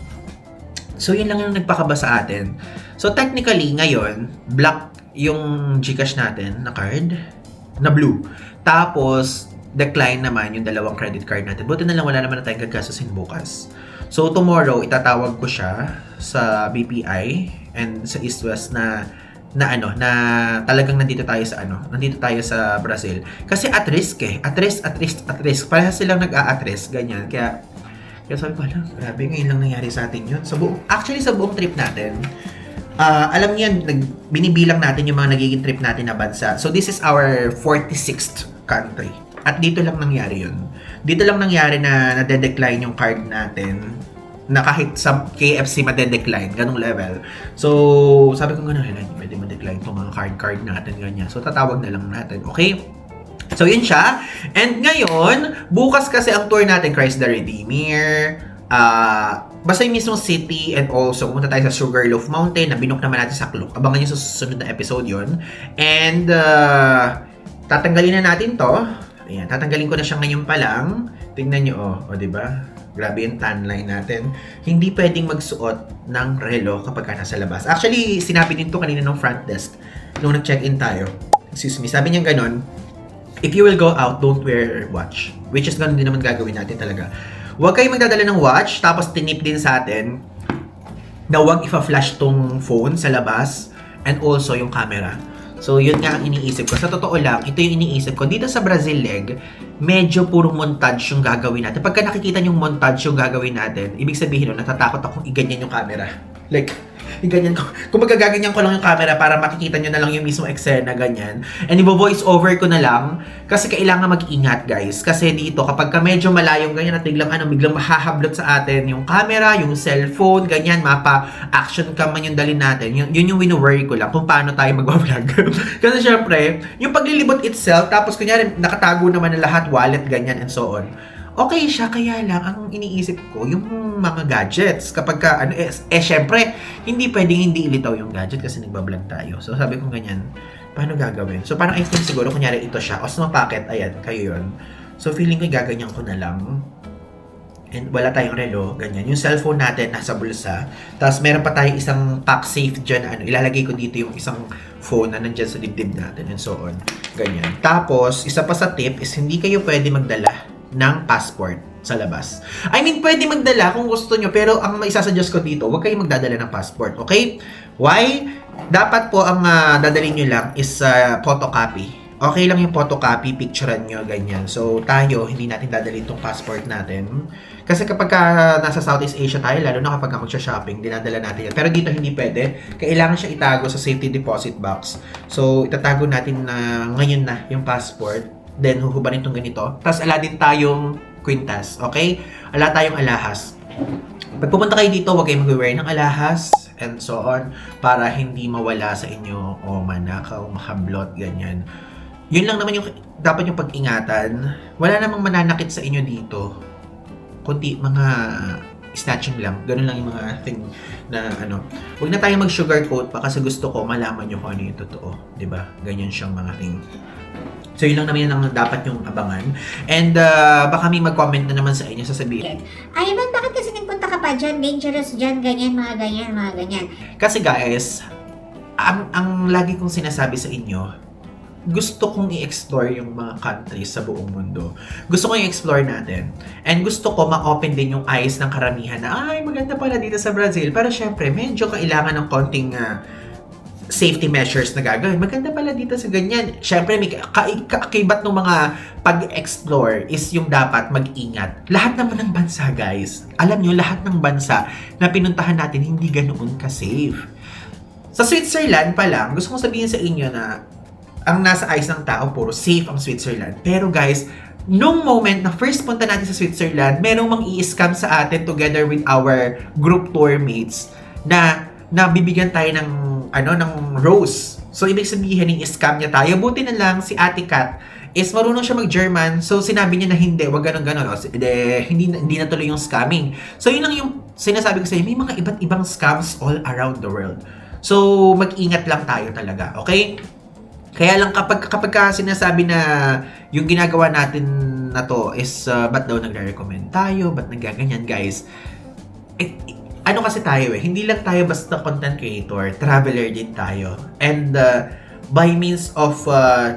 So, yun lang yung nagpakaba sa atin. So, technically, ngayon, black yung GCash natin na card, na blue. Tapos, decline naman yung dalawang credit card natin. Buti na lang wala naman na tayong gagastusin bukas. So, tomorrow, itatawag ko siya sa BPI and sa East West na talagang nandito tayo sa Brazil. Kasi at risk. Parehas silang nag-a-at risk, ganyan. Kaya sabi ko, grabe, ngayon lang nangyari sa atin yun. Sa buong trip natin, alam niyo yan, binibilang natin yung mga nagiging trip natin na bansa. So, this is our 46th country. At dito lang nangyari yun. Dito lang nangyari na nade-decline yung card natin na kahit sa KFC made-decline, ganung level. So, sabi ko gano'n, hindi pwede ma-decline itong mga card natin, ganyan. So, tatawag na lang natin, okay? So, yun siya. And ngayon, bukas kasi ang tour natin, Christ the Redeemer, basta yung mismong city and also pumunta tayo sa Sugarloaf Mountain na binook naman natin sa Klook. Abangan nyo sa susunod na episode yun. And, tatanggalin na natin to. Ayan, tatanggalin ko na siya ngayon pa lang. Tingnan nyo, diba? Grabe yung tan line natin. Hindi pwedeng magsuot ng relo kapag nasa labas. Actually, sinabi din to kanina ng front desk nung nag-check-in tayo. Excuse me, sabi niya ganon, if you will go out, don't wear watch. Which is ganun din naman gagawin natin talaga. Huwag kayong magdadala ng watch, tapos tinip din sa atin na huwag ipa-flash tong phone sa labas and also yung camera. So, yun nga ang iniisip ko. Sa totoo lang, ito yung iniisip ko. Dito sa Brazil leg, medyo puro montage yung gagawin natin. Pagka nakikita yung montage yung gagawin natin, ibig sabihin nun, natatakot akong iganyan yung camera. Like, iganyan ko. Kung magaganyan ko lang yung camera para makikita nyo na lang yung mismo eksena, ganyan. And i-voice over ko na lang kasi kailangan mag-ingat, guys. Kasi dito, kapag ka medyo malayong ganyan at biglang mahahablot sa atin yung camera, yung cellphone, ganyan, mapa-action cam man yung dalhin natin. Yun yung wino-worry ko lang kung paano tayo mag-vlog. Kasi syempre, yung paglilibot itself, tapos kunyari, nakatago naman na lahat, wallet, ganyan, and so on. Okay siya, kaya lang, ang iniisip ko, yung mga gadgets, kapag ka, syempre, hindi pwedeng hindi ilitaw yung gadget kasi nagbablog tayo. So, sabi ko ganyan, paano gagawin? So, parang I think siguro, kunyari ito siya, o sa mga packet, ayan, kayo yun. So, feeling ko gaganyan ko na lang. And wala tayong relo, ganyan. Yung cellphone natin nasa bulsa. Tapos, meron pa tayong isang pack safe dyan, ilalagay ko dito yung isang phone na nandyan sa dibdib natin, and so on. Ganyan. Tapos, isa pa sa tip is, hindi kayo pwede magdala ng passport sa labas. I mean, pwede magdala kung gusto nyo, pero ang maisasuggest ko dito, huwag kayong magdadala ng passport, okay? Why? Dapat po ang dadalhin nyo lang is photocopy Okay lang yung photocopy, picturean nyo, ganyan. So, tayo, hindi natin dadalhin tong passport natin. Kasi kapag nasa Southeast Asia tayo, lalo na kapag magsha-shopping, dinadala natin yan. Pero dito hindi pwede. Kailangan siya itago sa safety deposit box. So, itatago natin na ngayon na yung passport. Then, huhubarin itong ganito. Tapos, ala din tayong kwintas. Okay? Ala tayong alahas. Pag pupunta kayo dito, huwag kayo mag-wear ng alahas and so on para hindi mawala sa inyo o manakaw, makablot, ganyan. Yun lang naman yung dapat yung pag-ingatan. Wala namang mananakit sa inyo dito. Kunti, mga snatching lang. Ganun lang yung mga thing na ano. Huwag na tayo mag-sugarcoat pa kasi gusto ko malaman nyo kung ano yung totoo. Diba? Ganyan siyang mga thing. So yun lang naman yung dapat yung abangan. And baka may mag-comment na naman sa inyo, sasabihin.
Ay, man, bakit kasi nagpunta ka pa dyan? Dangerous dyan, ganyan, mga ganyan.
Kasi guys, ang lagi kong sinasabi sa inyo, gusto kong i-explore yung mga countries sa buong mundo. Gusto kong i-explore natin. And gusto ko ma-open din yung eyes ng karamihan na, ay, maganda pala dito sa Brazil. Pero syempre, medyo kailangan ng konting safety measures na gagawin. Maganda pala dito sa ganyan. Syempre, may kaakibat ng mga pag-explore is yung dapat mag-ingat. Lahat naman ng bansa, guys. Alam nyo, lahat ng bansa na pinuntahan natin, hindi ganoon ka-safe. Sa Switzerland pa lang, gusto kong sabihin sa inyo na ang nasa eyes ng tao, puro safe ang Switzerland. Pero guys, nung moment na first punta natin sa Switzerland, merong mang-i-scam sa atin together with our group tour mates na bibigyan tayo ng rose. So, ibig sabihin, i-scam niya tayo. Buti na lang, si Ate Kat is marunong siya mag-German. So, sinabi niya na hindi, wag ganun-ganun. Hindi na tuloy yung scamming. So, yun lang yung sinasabi ko sa inyo. May mga iba't ibang scams all around the world. So, mag-ingat lang tayo talaga. Okay? Kaya lang kapag sinasabi na yung ginagawa natin na to is ba't daw nagre-recommend tayo, ba't nagaganyan, guys? Ano kasi tayo hindi lang tayo basta content creator, traveler din tayo. And by means of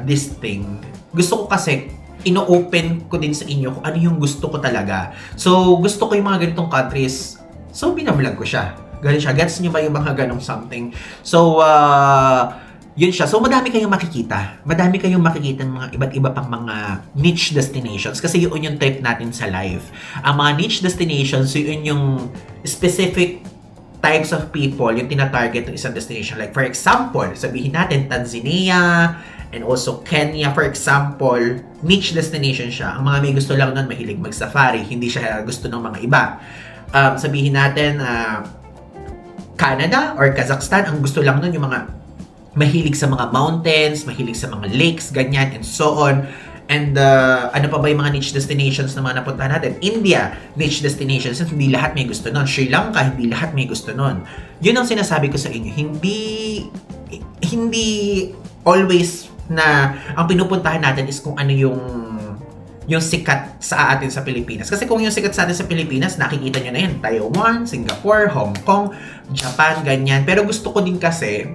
this thing, gusto ko kasi ino-open ko din sa inyo kung ano yung gusto ko talaga. So, gusto ko yung mga ganitong countries. So, binablog ko siya. Ganun siya. Gets nyo ba yung mga ganong something? So, yun siya. So, madami kayong makikita. Madami kayong makikita ng mga iba't iba pang mga niche destinations. Kasi yun yung type natin sa live. Ang mga niche destinations, yun yung specific types of people yung tina-target ng isang destination. Like, for example, sabihin natin, Tanzania, and also Kenya, for example, niche destination siya. Ang mga may gusto lang nun, mahilig mag-safari. Hindi siya gusto ng mga iba. Sabihin natin, Canada or Kazakhstan, ang gusto lang nun yung mga mahilig sa mga mountains, mahilig sa mga lakes, ganyan, and so on. And ano pa ba yung mga niche destinations na mga napuntahan natin? India, niche destinations. Hindi lahat may gusto nun. Sri Lanka, hindi lahat may gusto nun. Yun ang sinasabi ko sa inyo. Hindi always na ang pinupuntahan natin is kung ano yung sikat sa atin sa Pilipinas. Kasi kung yung sikat sa atin sa Pilipinas, nakikita nyo na yun. Taiwan, Singapore, Hong Kong, Japan, ganyan. Pero gusto ko din kasi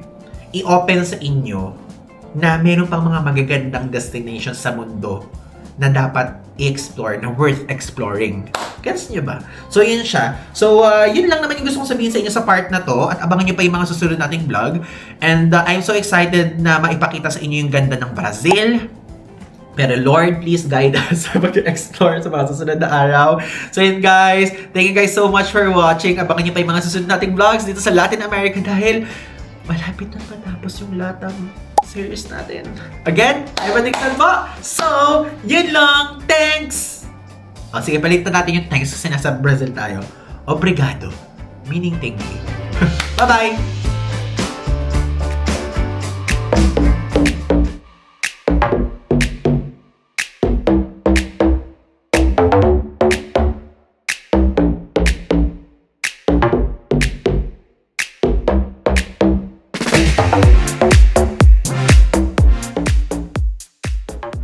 i-open sa inyo na meron pang mga magagandang destinations sa mundo na dapat i-explore, na worth exploring. Gets nyo ba? So, yun siya. So, yun lang naman yung gusto kong sabihin sa inyo sa part na to. At abangan nyo pa yung mga susunod nating vlog. And I'm so excited na maipakita sa inyo yung ganda ng Brazil. Pero Lord, please guide us sa pag-explore sa mga susunod na araw. So yun guys, thank you guys so much for watching. Abangan nyo pa yung mga susunod nating vlogs dito sa Latin America dahil malapit na matapos yung lahat ng series natin. Again, I'm Adiktan po. So, yun lang. Thanks! O sige, palitan natin yung thanks kasi nasa Brazil tayo. Obrigado. Meaning thank you. Bye-bye!